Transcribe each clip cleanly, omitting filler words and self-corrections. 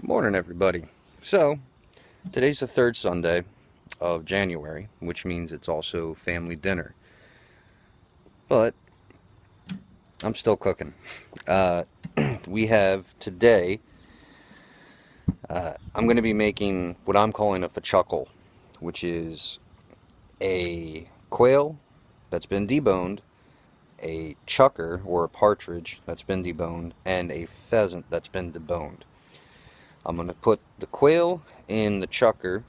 Morning, everybody. So, today's the third Sunday of January, which means it's also family dinner. But I'm still cooking. Uh, we have today, I'm going to be making what I'm calling a phechukil, which is a quail that's been deboned, a chukar or a partridge that's been deboned, and a pheasant that's been deboned. I'm going to put the quail in the chukar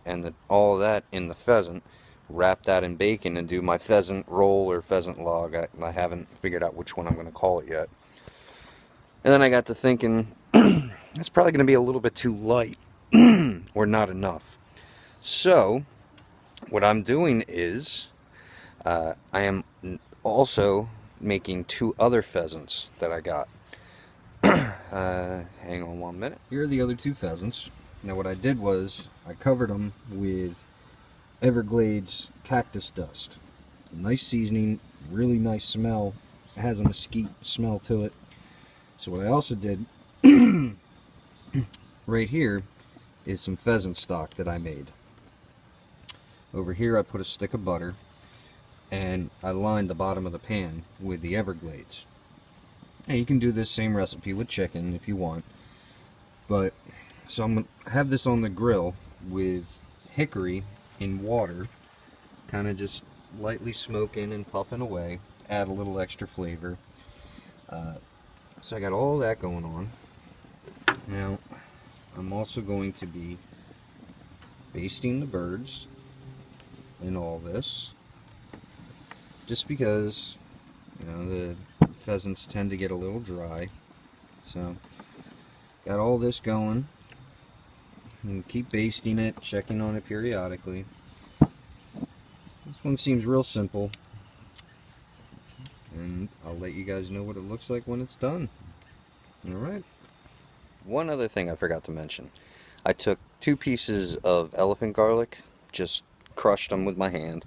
and all of that in the pheasant, wrap that in bacon, and do my pheasant roll or pheasant log. I haven't figured out which one I'm going to call it yet. And then I got to thinking, it's probably going to be a little bit too light or not enough. So, what I'm doing is, I am also making two other pheasants that I got. Hang on 1 minute. Here are the other two pheasants. Now what I did was I covered them with Everglades cactus dust. Nice seasoning, really nice smell. It has a mesquite smell to it. So what I also did right here is some pheasant stock that I made. Over here I put a stick of butter and I lined the bottom of the pan with the Everglades. Now you can do this same recipe with chicken if you want. But, so I'm going to have this on the grill with hickory in water, kind of just lightly smoking and puffing away, add a little extra flavor. So I got all that going on. Now, I'm also going to be basting the birds in all this, just because, you know, the pheasants tend to get a little dry. So, got all this going, and keep basting it, checking on it periodically. This one seems real simple, and I'll let you guys know what it looks like when it's done. Alright. One other thing I forgot to mention. I took 2 pieces of elephant garlic, just crushed them with my hand,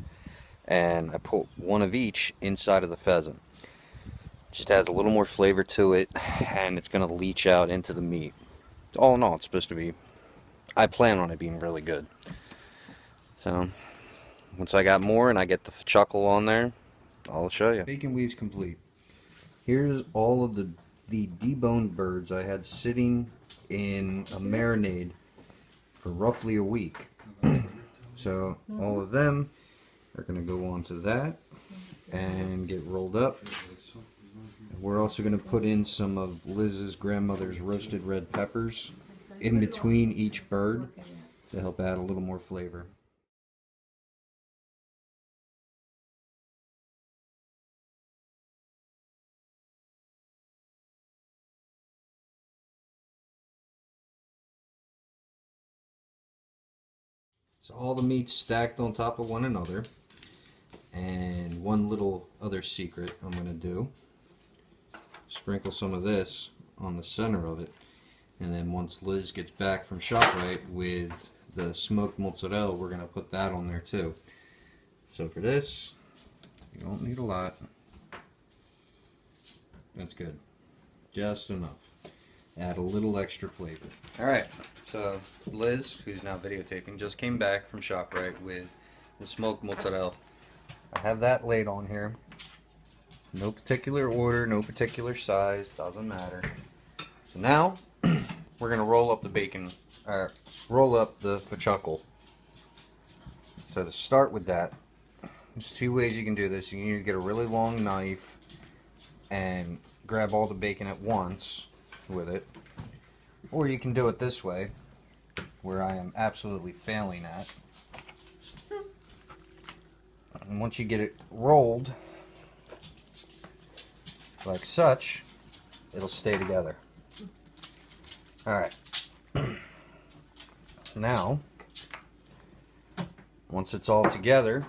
and I put one of each inside of the pheasant. Just adds a little more flavor to it, and it's going to leach out into the meat. All in all, it's supposed to be, I plan on it being really good. So, once I got more and I get the phechukil on there, I'll show you. Bacon weave's complete. Here's all of the deboned birds I had sitting in a marinade for roughly a week. So, all of them are going to go onto that and get rolled up. We're also going to put in some of Liz's grandmother's roasted red peppers in between each bird to help add a little more flavor. So all the meat's stacked on top of one another. And one little other secret I'm going to do. Sprinkle some of this on the center of it, and then once Liz gets back from ShopRite with the smoked mozzarella, we're going to put that on there too. So for this, you don't need a lot. That's good. Just enough. Add a little extra flavor. Alright, so Liz, who's now videotaping, just came back from ShopRite with the smoked mozzarella. I have that laid on here. No particular order, no particular size, doesn't matter. So now, we're going to roll up the bacon, or roll up the phechukil. So to start with that, there's 2 ways you can do this. You can either get a really long knife and grab all the bacon at once with it, or you can do it this way, where I am absolutely failing at. And once you get it rolled, like such, it'll stay together. Alright. Now, once it's all together,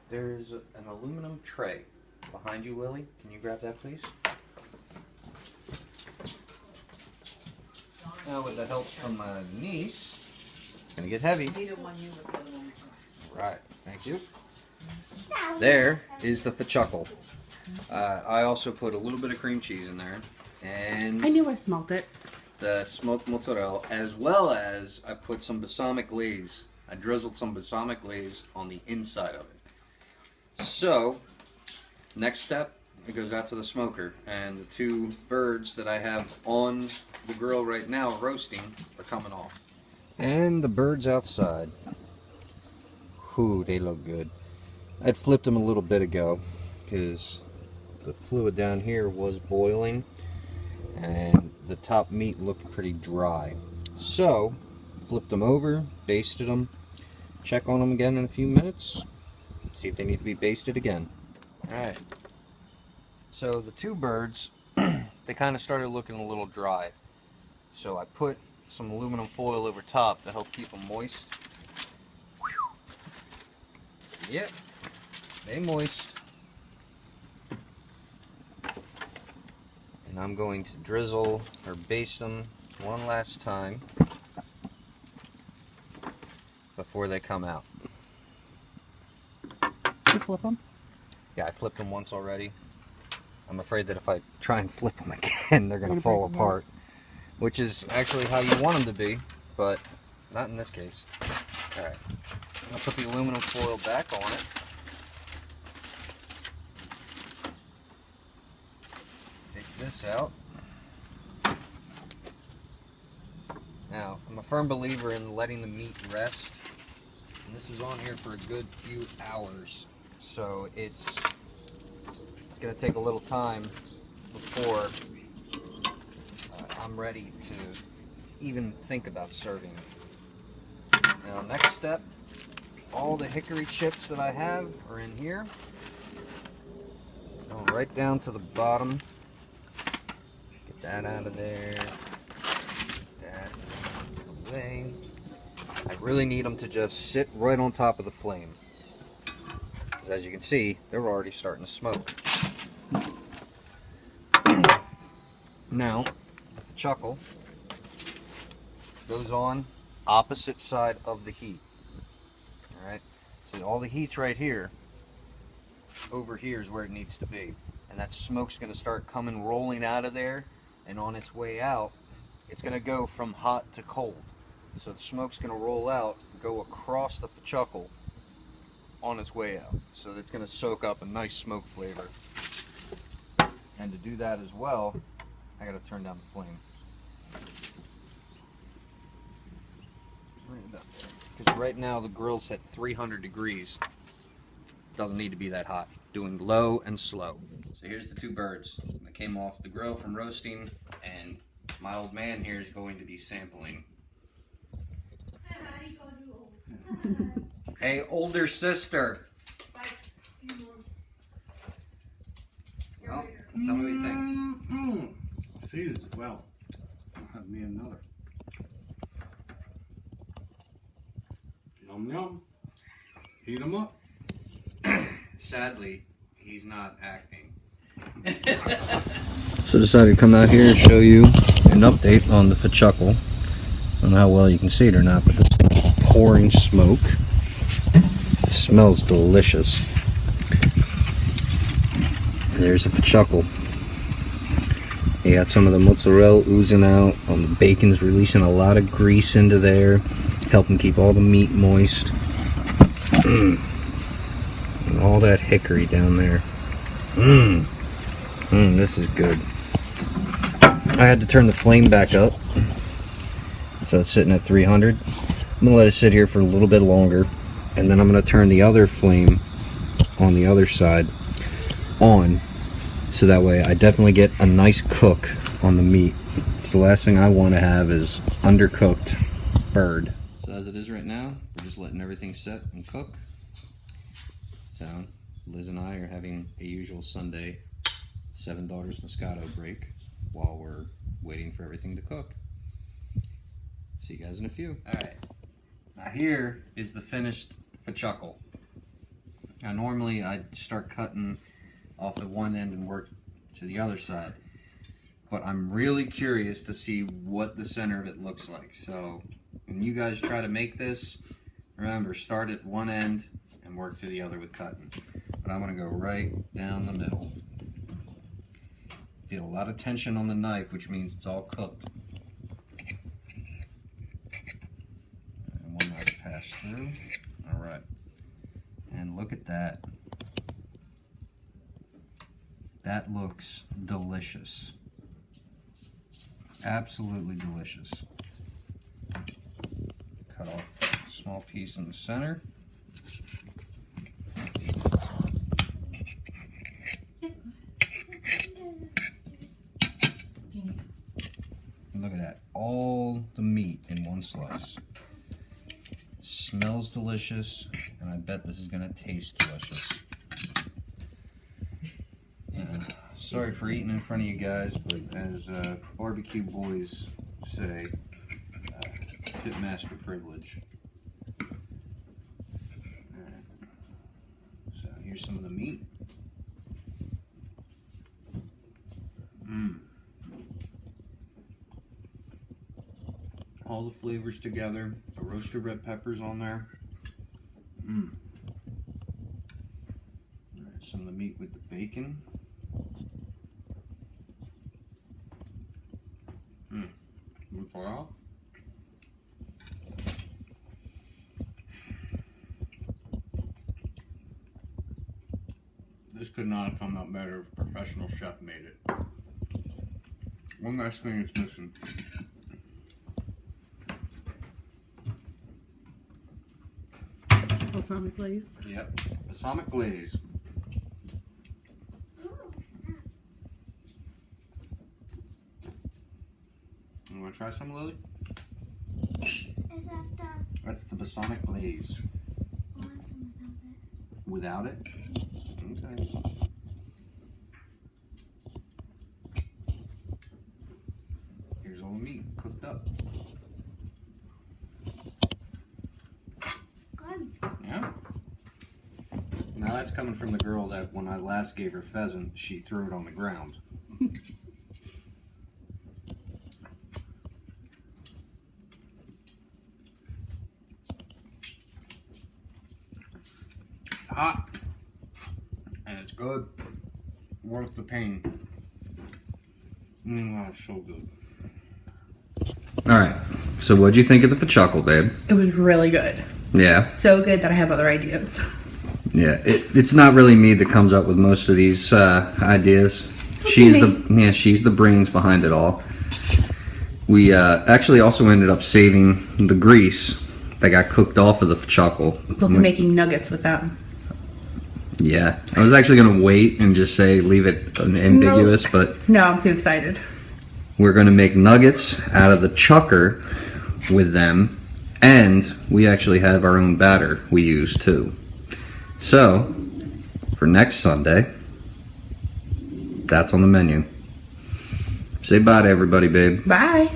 there's an aluminum tray behind you, Lily. Can you grab that, please? Now, with the help from my niece, it's going to get heavy. Right, thank you. There is the phechukil. I also put a little bit of cream cheese in there, and I knew I smelt it. the smoked mozzarella, as well as I put some balsamic glaze. I drizzled some balsamic glaze on the inside of it. So, next step, it goes out to the smoker, and the two birds that I have on the grill right now roasting are coming off. And the birds outside. Whew, they look good. I'd flipped them a little bit ago because the fluid down here was boiling and the top meat looked pretty dry. So, flipped them over, basted them, check on them again in a few minutes, see if they need to be basted again. Alright, so the two birds, they kind of started looking a little dry. So I put some aluminum foil over top to help keep them moist. Yep, they moist. And I'm going to drizzle or baste them one last time before they come out. Did you flip them? Yeah, I flipped them once already. I'm afraid that if I try and flip them again, they're going to fall apart. Which is actually how you want them to be, but not in this case. Alright, I'll put the aluminum foil back on it. Take this out. Now, I'm a firm believer in letting the meat rest. And this was on here for a good few hours. So it's going to take a little time before I'm ready to even think about serving. Now, next step, all the hickory chips that I have are in here. Going right down to the bottom. Get that out of there. Get that away. I really need them to just sit right on top of the flame. Because as you can see, they're already starting to smoke. Now, the chuckle goes on opposite side of the heat. Alright, so all the heat's right here. Over here is where it needs to be. And that smoke's going to start coming rolling out of there, and on its way out, it's going to go from hot to cold. So the smoke's going to roll out, go across the phechukil on its way out. So it's going to soak up a nice smoke flavor. And to do that as well, I got to turn down the flame. Right about there. Because right now the grill's at 300 degrees. Doesn't need to be that hot. Doing low and slow. So here's the two birds that came off the grill from roasting, and my old man here is going to be sampling. Hey, older sister. Well, tell me what you think. Seasoned well. I'll have me another. Yum yum. Heat them up. Sadly, he's not acting. So I decided to come out here and show you an update on the phechukil. I don't know how well you can see it or not, but this thing is pouring smoke. It smells delicious. There's a phechukil. You got some of the mozzarella oozing out. The bacon's releasing a lot of grease into there, helping keep all the meat moist. And all that hickory down there. This is good. I had to turn the flame back up, so it's sitting at 300. I'm gonna let it sit here for a little bit longer, and then I'm gonna turn the other flame on the other side on, so that way I definitely get a nice cook on the meat. So the last thing I want to have is undercooked bird. So as it is right now, we're just letting everything set and cook. So Liz and I are having a usual Sunday 7 Daughters Moscato break while we're waiting for everything to cook. See you guys in a few. Alright, now here is the finished phechukil. Now normally I'd start cutting off at one end and work to the other side, but I'm really curious to see what the center of it looks like. So when you guys try to make this, remember, start at one end and work to the other with cutting. But I'm going to go right down the middle. Feel a lot of tension on the knife, which means it's all cooked. press through. All right. And look at that. That looks delicious. Absolutely delicious. Cut off a small piece in the center. Look at that. All the meat in one slice. Smells delicious, and I bet this is going to taste delicious. Sorry for eating in front of you guys, but as barbecue boys say, pitmaster privilege. Alright. So here's some of the meat. All the flavors together. The roasted red peppers on there. Alright, some of the meat with the bacon. Wow. This could not have come out better if a professional chef made it. One last thing it's missing. Balsamic glaze. Yep, balsamic glaze. You want to try some, Lily? Is that the... That's the balsamic glaze. I want some Without it? Okay. Here's all the meat cooked up. Good. Yeah. Now that's coming from the girl that when I last gave her pheasant, she threw it on the ground. Hot, and it's good, worth the pain. It's so good. All right, so what'd you think of the phechukil, babe? It was really good. Yeah. So good that I have other ideas. Yeah, it's not really me that comes up with most of these ideas. She's the brains behind it all. We actually also ended up saving the grease that got cooked off of the phechukil. We'll be making nuggets with that. Yeah, I was actually going to wait and just say leave it ambiguous, but No, I'm too excited. we're going to make nuggets out of the chukar with them, and we actually have our own batter we use too. So, for next Sunday, that's on the menu. Say bye to everybody, babe. Bye.